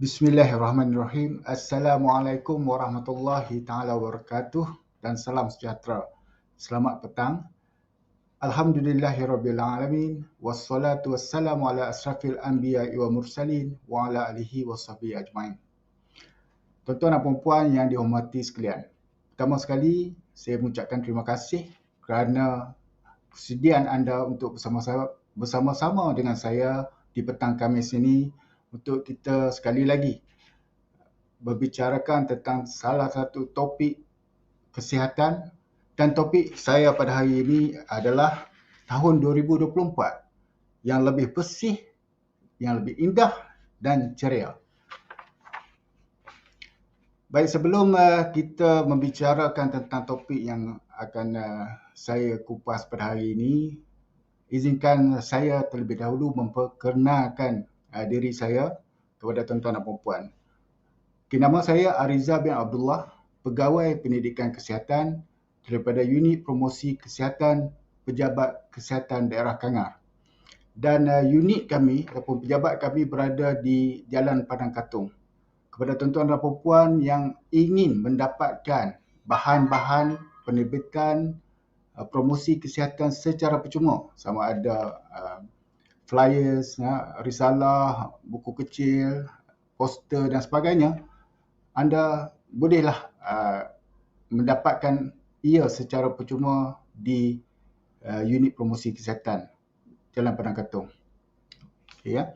Bismillahirrahmanirrahim. Assalamualaikum warahmatullahi taala wabarakatuh dan salam sejahtera. Selamat petang. Alhamdulillahirabbil alamin wassalatu wassalamu ala asrafil anbiya'i wa mursalin wa ala alihi washabihi ajmain. Tuan-tuan dan puan-puan yang dihormati sekalian. Pertama sekali, saya mengucapkan terima kasih kerana persediaan anda untuk bersama-sama dengan saya di petang Khamis ini untuk kita sekali lagi berbicarakan tentang salah satu topik kesihatan, dan topik saya pada hari ini adalah tahun 2024 yang lebih bersih, yang lebih indah dan ceria. Baik, sebelum kita membicarakan tentang topik yang akan saya kupas pada hari ini, izinkan saya terlebih dahulu memperkenalkan diri saya kepada tuan-tuan dan puan-puan. Nama saya Ariza bin Abdullah, Pegawai Pendidikan Kesihatan daripada Unit Promosi Kesihatan Pejabat Kesihatan Daerah Kangar. Dan unit kami ataupun pejabat kami berada di Jalan Padang Katung. Kepada tuan-tuan dan puan yang ingin mendapatkan bahan-bahan penerbitan promosi kesihatan secara percuma, sama ada flyers, risalah, buku kecil, poster dan sebagainya, anda bolehlah mendapatkan ia secara percuma di unit promosi kesihatan Jalan Padang Katung. Okay, ya.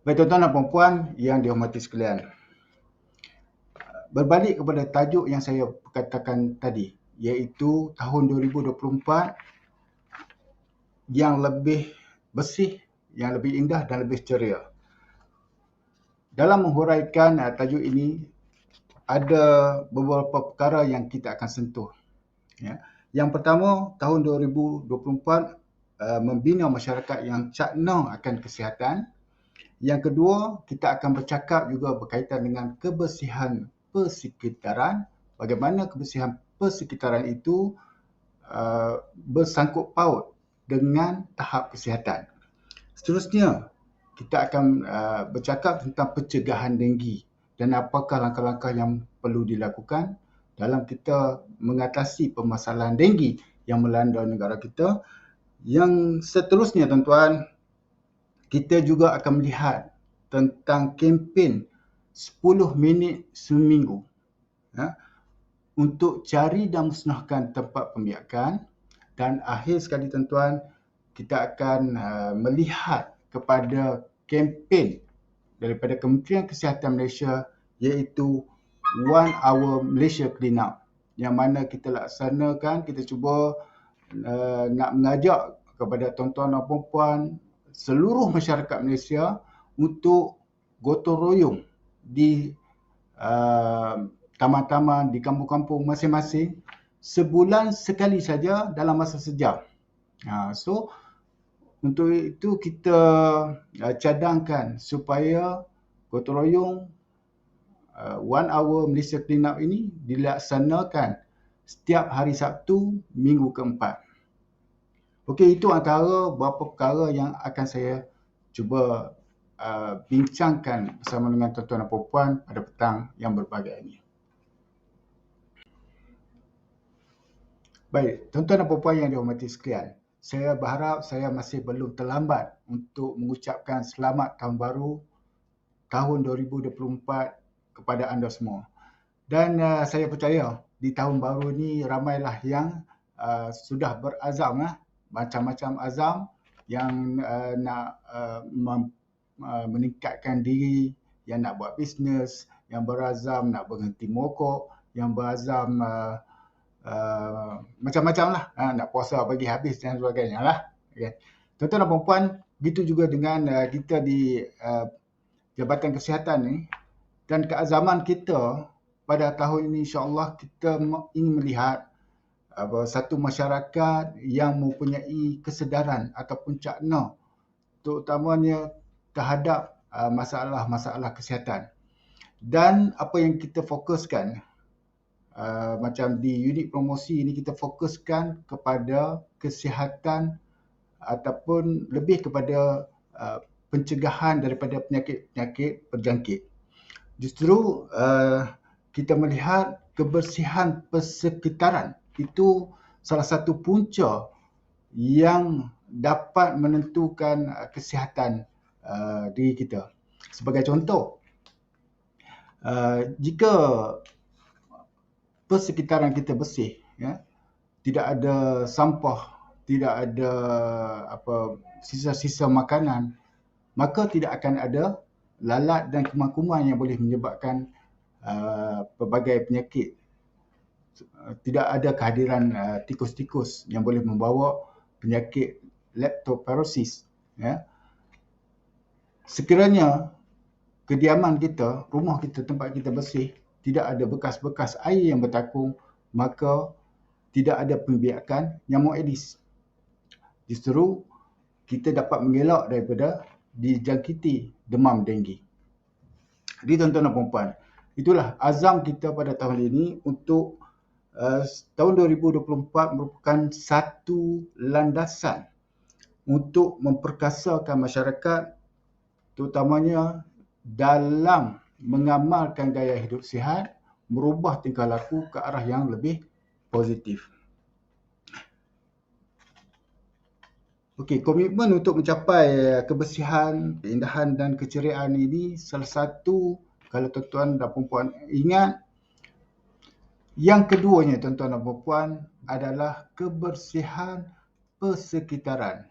Baik, tuan-tuan dan puan yang dihormati sekalian. Berbalik kepada tajuk yang saya katakan tadi, iaitu tahun 2024 yang lebih bersih, yang lebih indah dan lebih ceria. Dalam menghuraikan tajuk ini, ada beberapa perkara yang kita akan sentuh. Ya. Yang pertama, tahun 2024 membina masyarakat yang cakna akan kesihatan. Yang kedua, kita akan bercakap juga berkaitan dengan kebersihan persekitaran. Bagaimana kebersihan persekitaran itu bersangkut paut dengan tahap kesihatan. Seterusnya, kita akan bercakap tentang pencegahan denggi dan apakah langkah-langkah yang perlu dilakukan dalam kita mengatasi permasalahan denggi yang melanda negara kita. Yang seterusnya, tuan-tuan, kita juga akan melihat tentang kempen 10 minit seminggu untuk cari dan musnahkan tempat pembiakan. Dan akhir sekali, tuan-tuan, kita akan melihat kepada kempen daripada Kementerian Kesihatan Malaysia, iaitu One Hour Malaysia Clean Up, yang mana kita laksanakan, kita cuba nak mengajak kepada tuan-tuan dan puan seluruh masyarakat Malaysia untuk gotong royong di taman-taman, di kampung-kampung masing-masing sebulan sekali saja dalam masa sejam. So, untuk itu kita cadangkan supaya gotong royong One Hour Malaysia Clean Up ini dilaksanakan setiap hari Sabtu minggu keempat. Okey, itu antara beberapa perkara yang akan saya cuba bincangkan bersama dengan tuan-tuan dan puan pada petang yang berbahagia ini. Baik, tuan-tuan dan puan yang dihormati sekalian, saya berharap saya masih belum terlambat untuk mengucapkan selamat tahun baru tahun 2024 kepada anda semua. Dan saya percaya di tahun baru ini ramailah yang sudah berazam, macam-macam azam yang nak meningkatkan diri, yang nak buat bisnes, yang berazam nak berhenti merokok, yang berazam macam-macam lah, nak puasa bagi habis dan sebagainya lah. Okay. Tuan-tuan dan puan, begitu juga dengan kita di Jabatan Kesihatan ni, dan keazaman kita pada tahun ini, insya-Allah kita ingin melihat satu masyarakat yang mempunyai kesedaran ataupun cakna terutamanya terhadap masalah-masalah kesihatan. Dan apa yang kita fokuskan, macam di unit promosi ini, kita fokuskan kepada kesihatan ataupun lebih kepada pencegahan daripada penyakit-penyakit berjangkit. Justru kita melihat kebersihan persekitaran itu salah satu punca yang dapat menentukan kesihatan diri kita. Sebagai contoh, jika persekitaran kita bersih, ya, tidak ada sampah, tidak ada sisa-sisa makanan, maka tidak akan ada lalat dan kuman-kuman yang boleh menyebabkan pelbagai penyakit. Tidak ada kehadiran tikus-tikus yang boleh membawa penyakit leptospirosis. Ya. Sekiranya kediaman kita, rumah kita, tempat kita bersih, tidak ada bekas-bekas air yang bertakung, maka tidak ada pembiakan nyamuk Aedes. Justru kita dapat mengelak daripada dijangkiti demam denggi. Jadi tuan-tuan dan puan-puan, itulah azam kita pada tahun ini untuk tahun 2024 merupakan satu landasan untuk memperkasakan masyarakat, terutamanya dalam mengamalkan gaya hidup sihat, merubah tingkah laku ke arah yang lebih positif. Okey, komitmen untuk mencapai kebersihan, keindahan dan keceriaan ini salah satu, kalau tuan-tuan dan puan-puan ingat, yang keduanya tuan-tuan dan puan-puan adalah kebersihan persekitaran.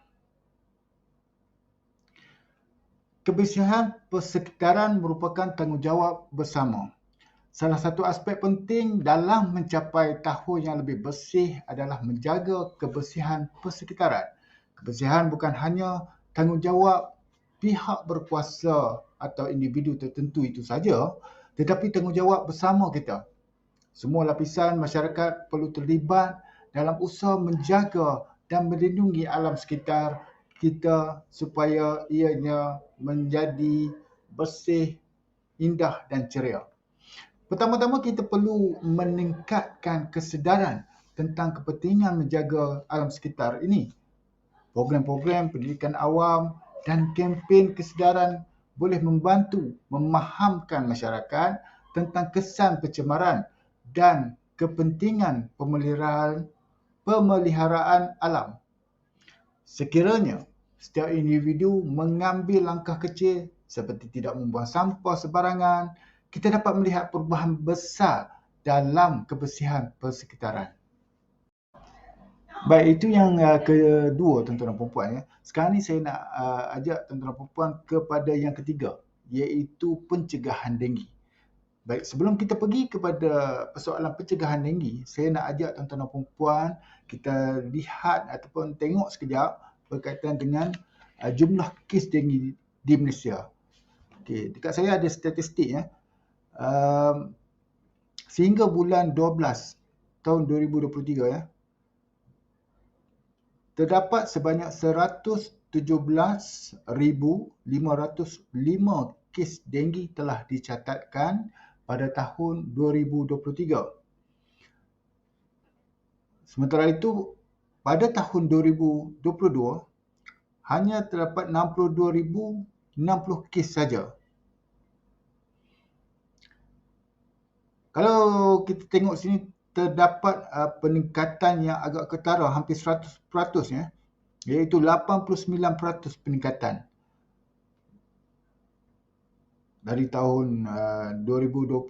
Kebersihan persekitaran merupakan tanggungjawab bersama. Salah satu aspek penting dalam mencapai tahun yang lebih bersih adalah menjaga kebersihan persekitaran. Kebersihan bukan hanya tanggungjawab pihak berkuasa atau individu tertentu itu saja, tetapi tanggungjawab bersama kita. Semua lapisan masyarakat perlu terlibat dalam usaha menjaga dan melindungi alam sekitar kita supaya ianya menjadi bersih, indah dan ceria. Pertama-tama kita perlu meningkatkan kesedaran tentang kepentingan menjaga alam sekitar ini. Program-program pendidikan awam dan kempen kesedaran boleh membantu memahamkan masyarakat tentang kesan pencemaran dan kepentingan pemeliharaan alam. Sekiranya setiap individu mengambil langkah kecil seperti tidak membuang sampah sebarangan, kita dapat melihat perubahan besar dalam kebersihan persekitaran. Baik, itu yang kedua tuan-tuan dan puan-puan. Ya. Sekarang ni saya nak ajak tuan-tuan dan puan-puan kepada yang ketiga, iaitu pencegahan denggi. Baik, sebelum kita pergi kepada persoalan pencegahan denggi, saya nak ajak tuan-tuan dan puan-puan kita lihat ataupun tengok sekejap berkaitan dengan jumlah kes denggi di Malaysia. Okey, dekat saya ada statistik ya. Sehingga bulan 12 tahun 2023 ya, terdapat sebanyak 117,505 kes denggi telah dicatatkan pada tahun 2023. Sementara itu, pada tahun 2022, hanya terdapat 62,060 kes saja. Kalau kita tengok sini, terdapat peningkatan yang agak ketara, hampir 100% ya, iaitu 89% peningkatan dari tahun 2022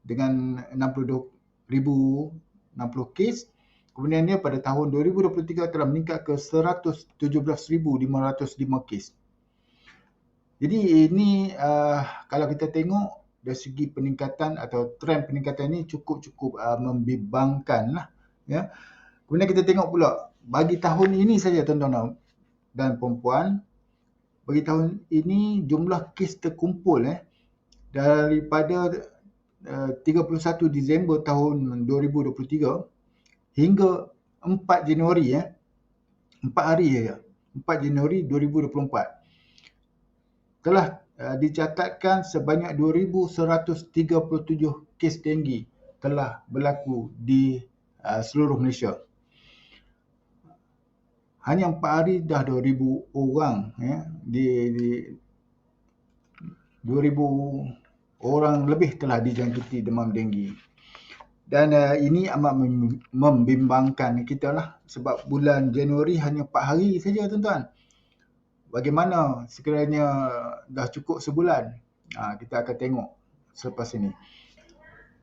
dengan 62,060 kes. Kemudian dia pada tahun 2023 telah meningkat ke 117,505 kes. Jadi ini kalau kita tengok dari segi peningkatan atau trend peningkatan ini cukup membimbangkan lah. Ya. Kemudian kita tengok pula bagi tahun ini saja tuan-tuan dan puan-puan, bagi tahun ini jumlah kes terkumpul daripada 31 Disember tahun 2023 hingga 4 Januari 4 hari saja, 4 Januari 2024 telah dicatatkan sebanyak 2,137 kes denggi telah berlaku di seluruh Malaysia. hanya 4 hari dah 2,000 orang, ya. 2,000 orang lebih telah dijangkiti demam denggi. Dan ini amat membimbangkan kita lah, sebab bulan Januari hanya 4 hari saja, tuan-tuan. Bagaimana sekiranya dah cukup sebulan? Kita akan tengok selepas ini.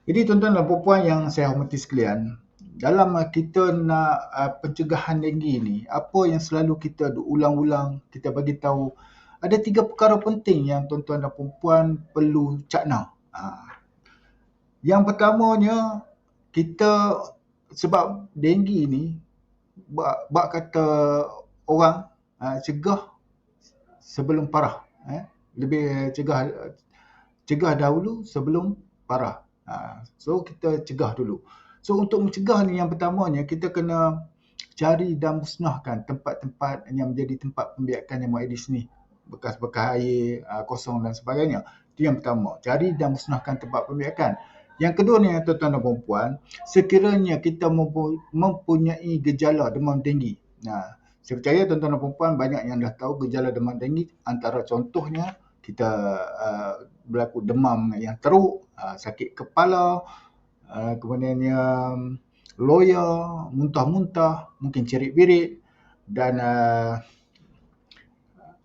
Jadi tuan-tuan dan puan yang saya hormati sekalian, dalam kita nak pencegahan denggi ni, apa yang selalu kita ulang-ulang, kita bagi tahu, ada 3 perkara penting yang tuan-tuan dan puan perlu cakna. Yang pertamanya, kita sebab denggi ni, bak kata orang, cegah sebelum parah. Lebih cegah dahulu sebelum parah. So kita cegah dulu. So untuk mencegah ni, yang pertamanya kita kena cari dan musnahkan tempat-tempat yang menjadi tempat pembiakan nyamuk Aedes ni, bekas-bekas air kosong dan sebagainya. Itu yang pertama, cari dan musnahkan tempat pembiakan. Yang kedua ni, tuan-tuan dan puan, sekiranya kita mempunyai gejala demam denggi. Saya percaya tuan-tuan dan puan banyak yang dah tahu gejala demam denggi. Antara contohnya, kita berlaku demam yang teruk, sakit kepala, kemudiannya loya, muntah-muntah, mungkin cerit-berit, dan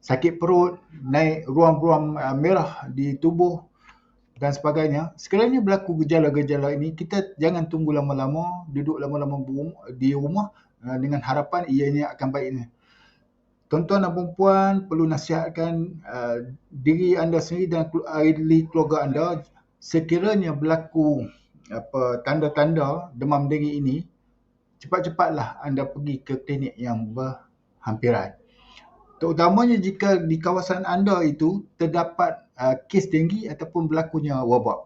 sakit perut, naik ruam-ruam merah di tubuh dan sebagainya. Sekiranya berlaku gejala-gejala ini, kita jangan tunggu lama-lama, duduk lama-lama di rumah dengan harapan ianya akan baik. Tuan-tuan dan puan perlu nasihatkan diri anda sendiri dan ahli keluarga anda, sekiranya berlaku tanda-tanda demam denggi ini, cepat-cepatlah anda pergi ke klinik yang berhampiran. Terutamanya jika di kawasan anda itu terdapat kes denggi ataupun berlakunya wabak.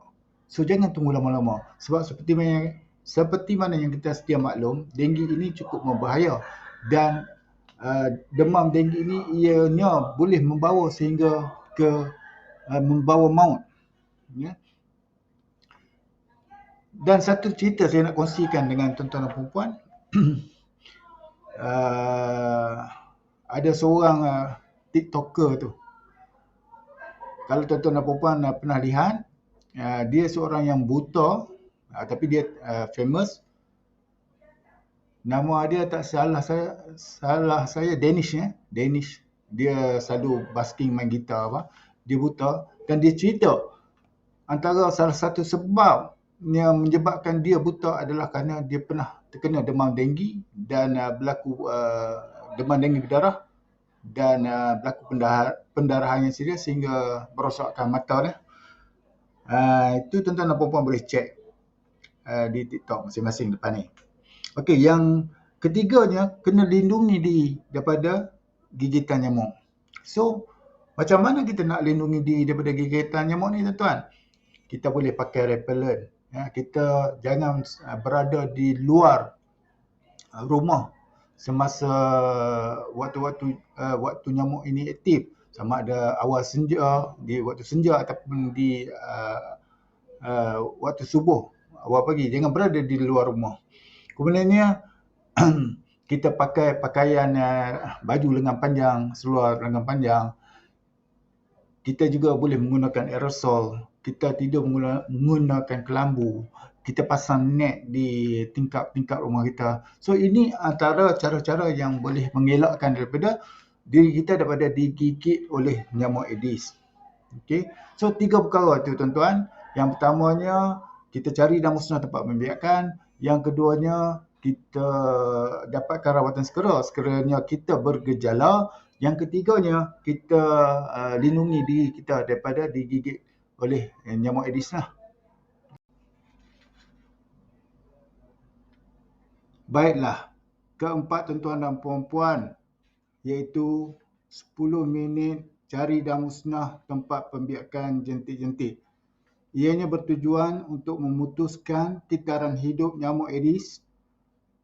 So jangan tunggu lama-lama, sebab seperti mana yang kita sedia maklum, denggi ini cukup berbahaya, dan demam denggi ini ianya boleh membawa sehingga membawa maut. Dan satu cerita saya nak kongsikan dengan tuan-tuan dan puan. Ada seorang TikToker tu. Kalau tuan-tuan dan puan pernah lihat, dia seorang yang buta, tapi dia famous. Nama dia tak salah saya Danish, Danish. Dia selalu basking main gitar Dia buta, dan dia cerita antara salah satu sebab yang menyebabkan dia buta adalah kerana dia pernah terkena demam denggi, dan berlaku demam denggi berdarah, dan berlaku pendarahan yang serius sehingga merosakkan mata. Itu tuan-tuan dan puan boleh cek di TikTok masing-masing depan ni. Okey, yang ketiganya, kena lindungi diri daripada gigitan nyamuk. So, macam mana kita nak lindungi diri daripada gigitan nyamuk ni, tuan-tuan? Kita boleh pakai repellent. Kita jangan berada di luar rumah semasa waktu nyamuk ini aktif, sama ada awal senja, di waktu senja ataupun di waktu subuh, awal pagi. Jangan berada di luar rumah. Kemudiannya, kita pakai pakaian baju lengan panjang, seluar lengan panjang. Kita juga boleh menggunakan aerosol. Kita tidak menggunakan kelambu. Kita pasang net di tingkap-tingkap rumah kita. So ini antara cara-cara yang boleh mengelakkan daripada diri kita daripada digigit oleh nyamuk Aedes. Okey. So 3 perkara tu, tuan-tuan. Yang pertamanya, kita cari dan musnah tempat pembiakan. Yang keduanya, kita dapatkan rawatan segera sekiranya kita bergejala. Yang ketiganya, kita lindungi diri kita daripada digigit oleh nyamuk Aedes lah. Baiklah, keempat tuan-tuan dan puan-puan, iaitu 10 minit cari dan musnah tempat pembiakan jentik-jentik. Ianya bertujuan untuk memutuskan tikaran hidup nyamuk Aedes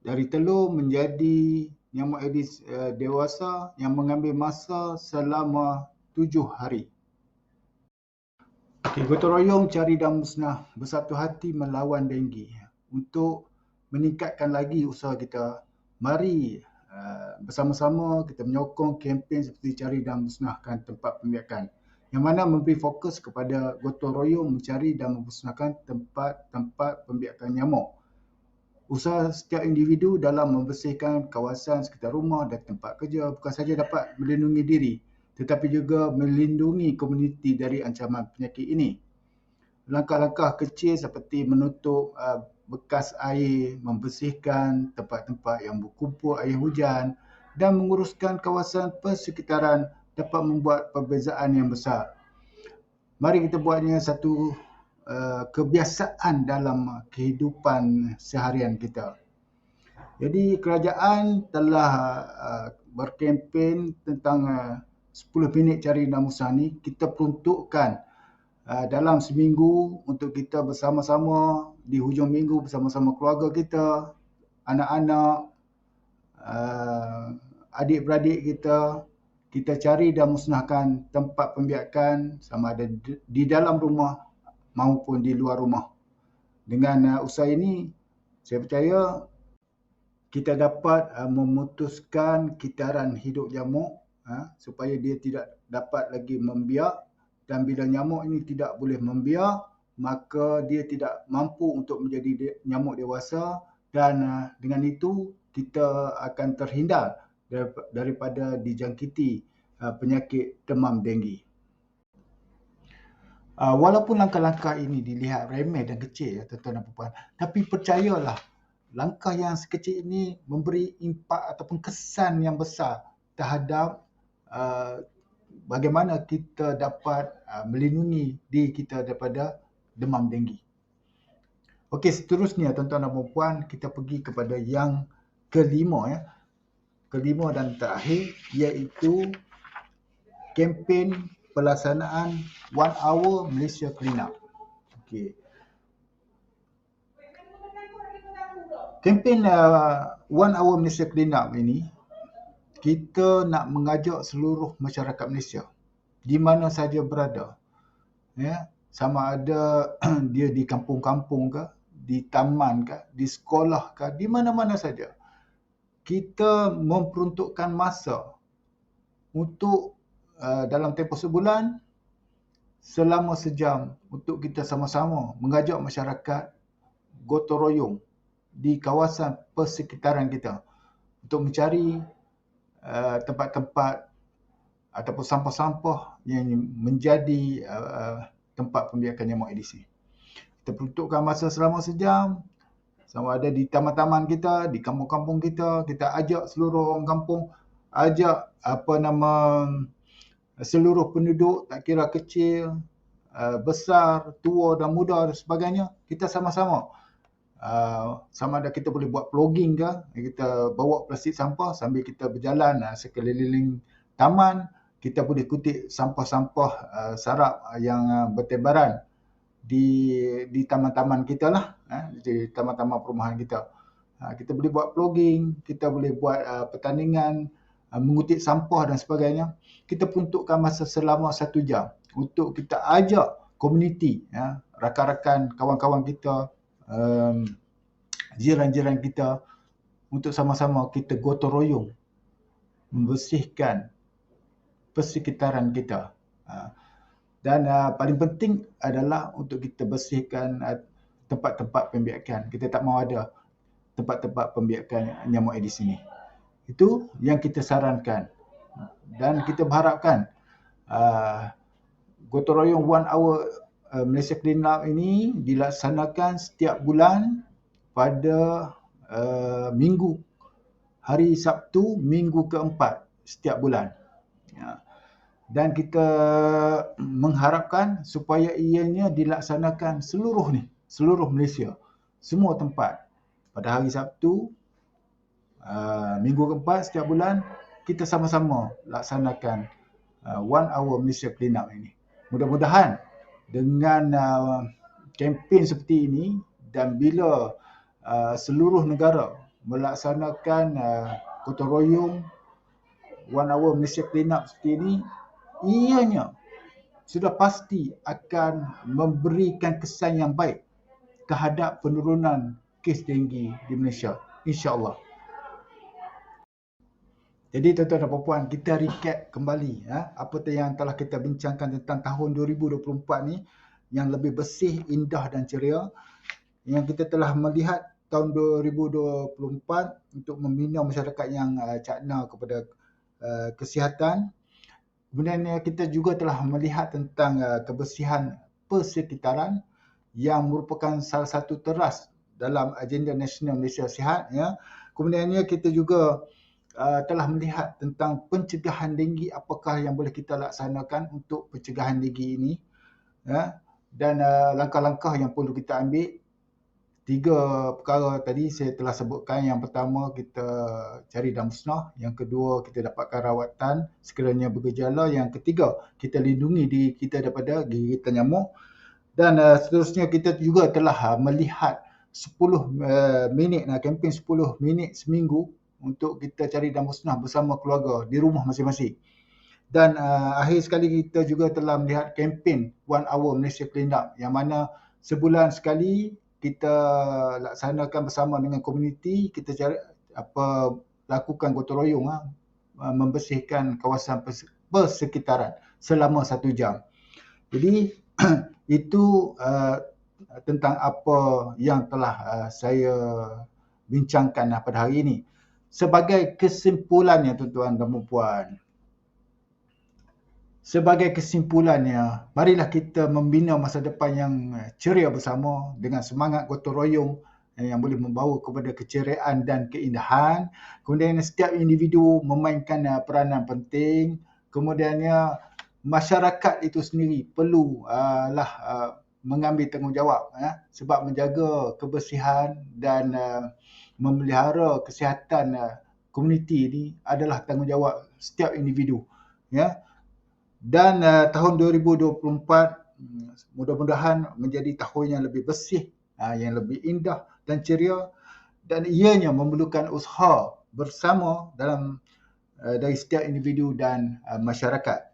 dari telur menjadi nyamuk Aedes dewasa yang mengambil masa selama 7 hari. Okay, gotong royong cari dan musnah, bersatu hati melawan denggi. Untuk meningkatkan lagi usaha kita, mari bersama-sama kita menyokong kempen seperti cari dan musnahkan tempat pembiakan, yang mana memberi fokus kepada gotong royong mencari dan memusnahkan tempat-tempat pembiakan nyamuk. Usaha setiap individu dalam membersihkan kawasan sekitar rumah dan tempat kerja bukan sahaja dapat melindungi diri, tetapi juga melindungi komuniti dari ancaman penyakit ini. Langkah-langkah kecil seperti menutup bekas air, membersihkan tempat-tempat yang berkumpul air hujan dan menguruskan kawasan persekitaran dapat membuat perbezaan yang besar. Mari kita buatnya satu kebiasaan dalam kehidupan seharian kita. Jadi kerajaan telah berkempen tentang 10 minit cari namusa ni. Kita peruntukkan dalam seminggu untuk kita bersama-sama di hujung minggu bersama-sama keluarga kita, anak-anak, adik-beradik kita cari dan musnahkan tempat pembiakan sama ada di dalam rumah maupun di luar rumah. Dengan usaha ini, saya percaya kita dapat memutuskan kitaran hidup nyamuk supaya dia tidak dapat lagi membiak, dan bila nyamuk ini tidak boleh membiak, maka dia tidak mampu untuk menjadi nyamuk dewasa, dan dengan itu kita akan terhindar daripada dijangkiti penyakit demam denggi. Walaupun langkah-langkah ini dilihat remeh dan kecil, tuan-tuan dan puan-puan, tapi percayalah, langkah yang sekecil ini memberi impak ataupun kesan yang besar terhadap bagaimana kita dapat melindungi diri kita daripada demam denggi. Okey, seterusnya tuan-tuan dan puan-puan, kita pergi kepada yang kelima dan terakhir, iaitu kempen pelaksanaan 1 Hour Malaysia Clean Up. Okey. Kempen 1 Hour Malaysia Clean Up ini, kita nak mengajak seluruh masyarakat Malaysia di mana saja berada, sama ada dia di kampung-kampung ke, di taman ke, di sekolah ke, di mana-mana saja, kita memperuntukkan masa untuk dalam tempoh sebulan selama sejam untuk kita sama-sama mengajak masyarakat gotong royong di kawasan persekitaran kita untuk mencari tempat-tempat ataupun sampah-sampah yang menjadi tempat pembiakan nyamuk Aedes ini. Kita peruntukkan masa selama sejam, sama ada di taman-taman kita, di kampung-kampung kita, kita ajak seluruh orang kampung, ajak seluruh penduduk, tak kira kecil, besar, tua dan muda dan sebagainya, kita sama-sama. Sama ada kita boleh buat vlogging ke, kita bawa plastik sampah sambil kita berjalan sekeliling taman, kita boleh kutip sampah-sampah sarap yang bertebaran di taman-taman kita lah, di taman-taman perumahan kita. Kita boleh buat vlogging, kita boleh buat pertandingan mengutip sampah dan sebagainya. Kita peruntukkan masa selama 1 jam untuk kita ajak komuniti, rakan-rakan, kawan-kawan kita, jiran-jiran kita, untuk sama-sama kita gotong royong membersihkan persekitaran kita. Dan paling penting adalah untuk kita bersihkan tempat-tempat pembiakan. Kita tak mahu ada tempat-tempat pembiakan nyamuk Aedes ini. Itu yang kita sarankan. Dan kita berharapkan gotong royong 1 Hour Malaysia Clean Up ini dilaksanakan setiap bulan pada minggu, hari Sabtu, minggu keempat setiap bulan. Dan kita mengharapkan supaya ianya dilaksanakan seluruh Malaysia, semua tempat. Pada hari Sabtu, minggu keempat setiap bulan, kita sama-sama laksanakan 1 Hour Malaysia Clean Up ini. Mudah-mudahan dengan kempen seperti ini, dan bila seluruh negara melaksanakan gotong royong 1 Hour Malaysia Clean Up seperti ini, ianya sudah pasti akan memberikan kesan yang baik terhadap penurunan kes denggi di Malaysia, insya-Allah. Jadi tuan-tuan dan puan, kita recap kembali apa yang telah kita bincangkan tentang tahun 2024 ni yang lebih bersih, indah dan ceria. Yang kita telah melihat tahun 2024 untuk membina masyarakat yang cakna kepada kesihatan. Kemudian kita juga telah melihat tentang kebersihan persekitaran yang merupakan salah satu teras dalam agenda nasional Malaysia Sihat. Kemudiannya kita juga telah melihat tentang pencegahan denggi, apakah yang boleh kita laksanakan untuk pencegahan denggi ini, dan langkah-langkah yang perlu kita ambil. 3 perkara tadi saya telah sebutkan. Yang pertama, kita cari dan musnah. Yang kedua, kita dapatkan rawatan sekiranya bergejala. Yang ketiga, kita lindungi diri kita daripada gigitan nyamuk. Dan seterusnya, kita juga telah melihat 10 minit, kempen 10 minit seminggu untuk kita cari dan musnah bersama keluarga di rumah masing-masing. Dan akhir sekali, kita juga telah melihat kempen 1 Hour Malaysia Clean Up, yang mana sebulan sekali kita laksanakan bersama dengan komuniti. Kita cari lakukan gotong royong membersihkan kawasan persekitaran selama 1 jam. Jadi itu tentang apa yang telah saya bincangkan pada hari ini. Sebagai kesimpulannya, tuan-tuan dan puan, marilah kita membina masa depan yang ceria bersama dengan semangat gotong royong yang boleh membawa kepada keceriaan dan keindahan. Kemudian setiap individu memainkan peranan penting. Kemudiannya masyarakat itu sendiri perlu mengambil tanggungjawab sebab menjaga kebersihan dan memelihara kesihatan komuniti ini adalah tanggungjawab setiap individu. Dan tahun 2024 mudah-mudahan menjadi tahun yang lebih bersih, yang lebih indah dan ceria, dan ianya memerlukan usaha bersama dari setiap individu dan masyarakat.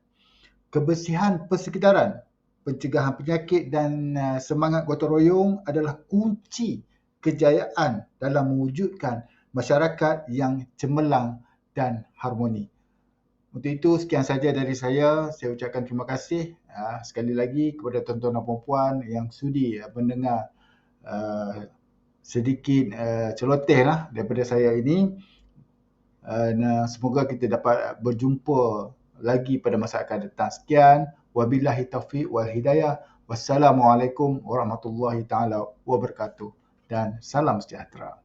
Kebersihan persekitaran, pencegahan penyakit dan semangat gotong royong adalah kunci kejayaan dalam mewujudkan masyarakat yang cemerlang dan harmoni. Untuk itu, sekian saja dari saya. Saya ucapkan terima kasih sekali lagi kepada tuan-tuan dan puan yang sudi mendengar sedikit celoteh daripada saya ini. Semoga kita dapat berjumpa lagi pada masa akan datang. Sekian. Wabillahi taufiq wal hidayah. Wassalamualaikum warahmatullahi taala wabarakatuh. Dan salam sejahtera.